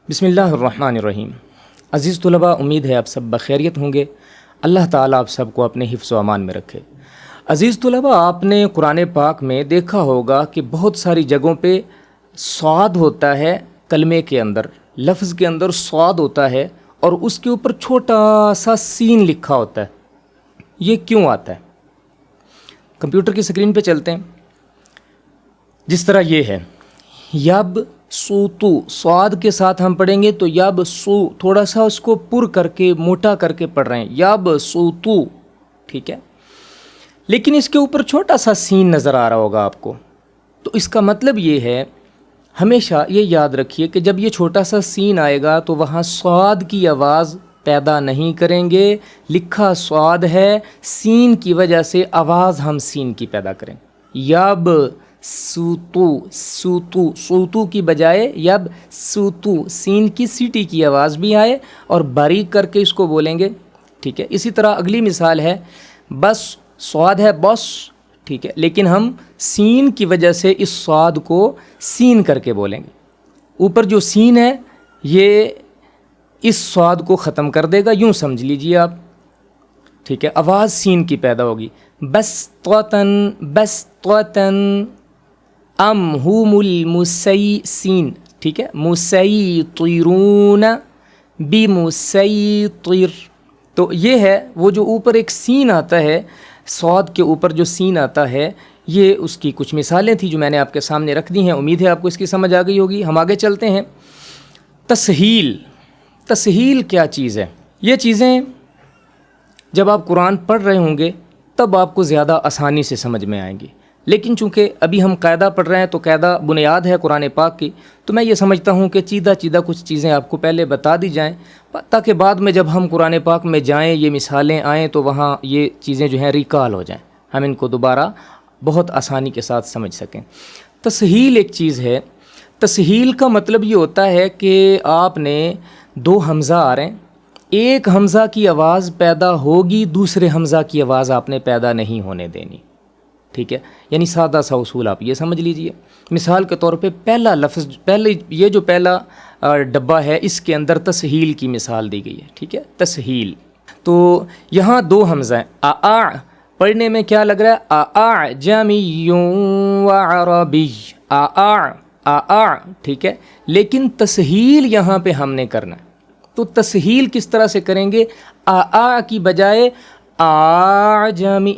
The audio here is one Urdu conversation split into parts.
بسم اللہ الرحمن الرحیم۔ عزیز طلباء، امید ہے آپ سب بخیریت ہوں گے۔ اللہ تعالیٰ آپ سب کو اپنے حفظ و امان میں رکھے۔ عزیز طلباء، آپ نے قرآن پاک میں دیکھا ہوگا کہ بہت ساری جگہوں پہ صاد ہوتا ہے، کلمے کے اندر، لفظ کے اندر صاد ہوتا ہے اور اس کے اوپر چھوٹا سا سین لکھا ہوتا ہے۔ یہ کیوں آتا ہے؟ کمپیوٹر کی سکرین پہ چلتے ہیں۔ جس طرح یہ ہے، یب سوتو، صاد کے ساتھ ہم پڑھیں گے تو یب سو، تھوڑا سا اس کو پر کر کے موٹا کر کے پڑھ رہے ہیں، یب سوتو، ٹھیک ہے۔ لیکن اس کے اوپر چھوٹا سا سین نظر آ رہا ہوگا آپ کو، تو اس کا مطلب یہ ہے، ہمیشہ یہ یاد رکھیے کہ جب یہ چھوٹا سا سین آئے گا تو وہاں صاد کی آواز پیدا نہیں کریں گے۔ لکھا صاد ہے، سین کی وجہ سے آواز ہم سین کی پیدا کریں۔ یب سوتو، سوتو، سوتو کی بجائے یب سوتو، سین کی سیٹی کی آواز بھی آئے اور باریک کر کے اس کو بولیں گے، ٹھیک ہے۔ اسی طرح اگلی مثال ہے، بس، صاد ہے بس، ٹھیک ہے، لیکن ہم سین کی وجہ سے اس صاد کو سین کر کے بولیں گے۔ اوپر جو سین ہے یہ اس صاد کو ختم کر دے گا، یوں سمجھ لیجئے آپ، ٹھیک ہے۔ آواز سین کی پیدا ہوگی، بس توتن، بس توتن، ام ہوم المسی، سین، ٹھیک ہے، مسیطرون بمسیطر۔ تو یہ ہے وہ جو اوپر ایک سین آتا ہے، صاد کے اوپر جو سین آتا ہے، یہ اس کی کچھ مثالیں تھیں جو میں نے آپ کے سامنے رکھ دی ہیں۔ امید ہے آپ کو اس کی سمجھ آ گئی ہوگی۔ ہم آگے چلتے ہیں۔ تسہیل، تسہیل کیا چیز ہے؟ یہ چیزیں جب آپ قرآن پڑھ رہے ہوں گے تب آپ کو زیادہ آسانی سے سمجھ میں آئیں گی، لیکن چونکہ ابھی ہم قاعدہ پڑھ رہے ہیں تو قاعدہ بنیاد ہے قرآن پاک کی، تو میں یہ سمجھتا ہوں کہ چیدہ چیدہ کچھ چیزیں آپ کو پہلے بتا دی جائیں تاکہ بعد میں جب ہم قرآن پاک میں جائیں، یہ مثالیں آئیں تو وہاں یہ چیزیں جو ہیں ریکال ہو جائیں، ہم ان کو دوبارہ بہت آسانی کے ساتھ سمجھ سکیں۔ تسہیل ایک چیز ہے۔ تسہیل کا مطلب یہ ہوتا ہے کہ آپ نے دو حمزہ آ رہے ہیں، ایک حمزہ کی آواز پیدا ہوگی، دوسرے حمزہ کی آواز آپ نے پیدا نہیں ہونے دینی، ٹھیک ہے۔ یعنی سادہ سا اصول آپ یہ سمجھ لیجئے۔ مثال کے طور پہ پہلا لفظ، یہ جو پہلا ڈبہ ہے، اس کے اندر تسہیل کی مثال دی گئی ہے، ٹھیک ہے، تسہیل۔ تو یہاں دو حمزہ ہیں، آ پڑھنے میں کیا لگ رہا ہے؟ اعجمی وعربی، آ، ٹھیک ہے، لیکن تسہیل یہاں پہ ہم نے کرنا ہے۔ تو تسہیل کس طرح سے کریں گے؟ آ کی بجائے اعجمی،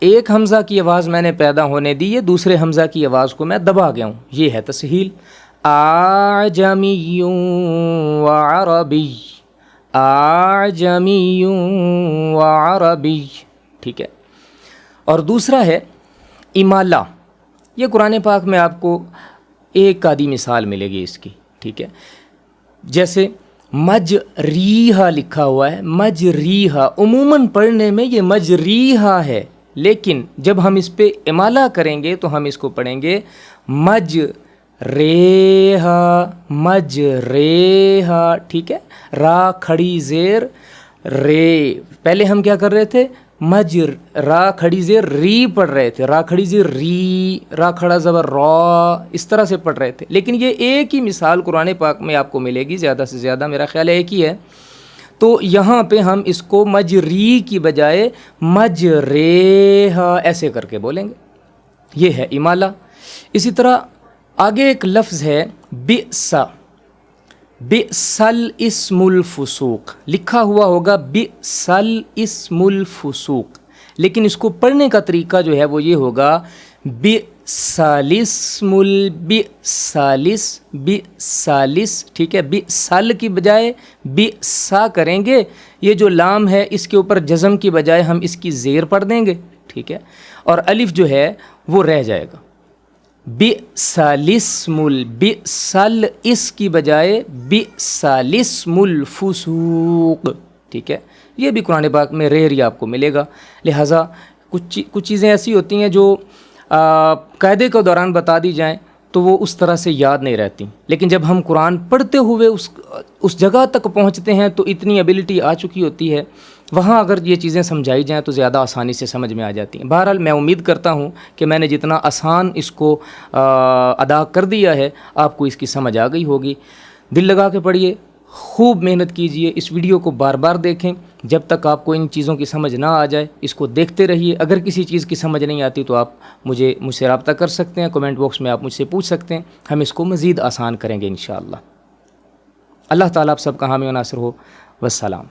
ایک حمزہ کی آواز میں نے پیدا ہونے دی ہے، دوسرے حمزہ کی آواز کو میں دبا گیا ہوں، یہ ہے تسہیل۔ اعجمی وعربی، اعجمی وعربی، ٹھیک ہے۔ اور دوسرا ہے امالہ۔ یہ قرآن پاک میں آپ کو ایک آدھی مثال ملے گی اس کی، ٹھیک ہے۔ جیسے مجریہا لکھا ہوا ہے، مجریہا، عموماً پڑھنے میں یہ مجریہا ہے، لیکن جب ہم اس پہ امالہ کریں گے تو ہم اس کو پڑھیں گے مج ریہا، مج ریہا، ٹھیک ہے۔ را کھڑی زیر رے، پہلے ہم کیا کر رہے تھے؟ مج، را کھڑی زیر ری پڑھ رہے تھے، را کھڑی زیر ری، را کھڑا زبر را، اس طرح سے پڑھ رہے تھے، لیکن یہ ایک ہی مثال قرآن پاک میں آپ کو ملے گی، زیادہ سے زیادہ میرا خیال ایک ہی ہے۔ تو یہاں پہ ہم اس کو مجری کی بجائے مجریہا ایسے کر کے بولیں گے، یہ ہے امالہ۔ اسی طرح آگے ایک لفظ ہے بئس، بئسل اسم الفسوق، لکھا ہوا ہوگا بئسل اسم الفسوق، لیکن اس کو پڑھنے کا طریقہ جو ہے وہ یہ ہوگا بئسالسم البئسالس، بئسالس، ٹھیک ہے۔ بئسل کی بجائے بئسا کریں گے، یہ جو لام ہے اس کے اوپر جزم کی بجائے ہم اس کی زیر پڑھ دیں گے، ٹھیک ہے، اور الف جو ہے وہ رہ جائے گا۔ بئسالسم البئسل، اس کی بجائے بئسالسم الفسوق، ٹھیک ہے۔ یہ بھی قرآن پاک میں ریئر آپ کو ملے گا، لہٰذا کچھ چیزیں ایسی ہوتی ہیں جو قاعدے کے دوران بتا دی جائیں تو وہ اس طرح سے یاد نہیں رہتی، لیکن جب ہم قرآن پڑھتے ہوئے اس جگہ تک پہنچتے ہیں تو اتنی ایبلٹی آ چکی ہوتی ہے، وہاں اگر یہ چیزیں سمجھائی جائیں تو زیادہ آسانی سے سمجھ میں آ جاتی ہیں۔ بہرحال میں امید کرتا ہوں کہ میں نے جتنا آسان اس کو ادا کر دیا ہے آپ کو اس کی سمجھ آ گئی ہوگی۔ دل لگا کے پڑھیے، خوب محنت کیجئے، اس ویڈیو کو بار بار دیکھیں جب تک آپ کو ان چیزوں کی سمجھ نہ آ جائے، اس کو دیکھتے رہیے۔ اگر کسی چیز کی سمجھ نہیں آتی تو آپ مجھ سے رابطہ کر سکتے ہیں، کمنٹ باکس میں آپ مجھ سے پوچھ سکتے ہیں، ہم اس کو مزید آسان کریں گے انشاءاللہ۔ اللہ تعالیٰ آپ سب کا حامی و ناصر ہو۔ والسلام۔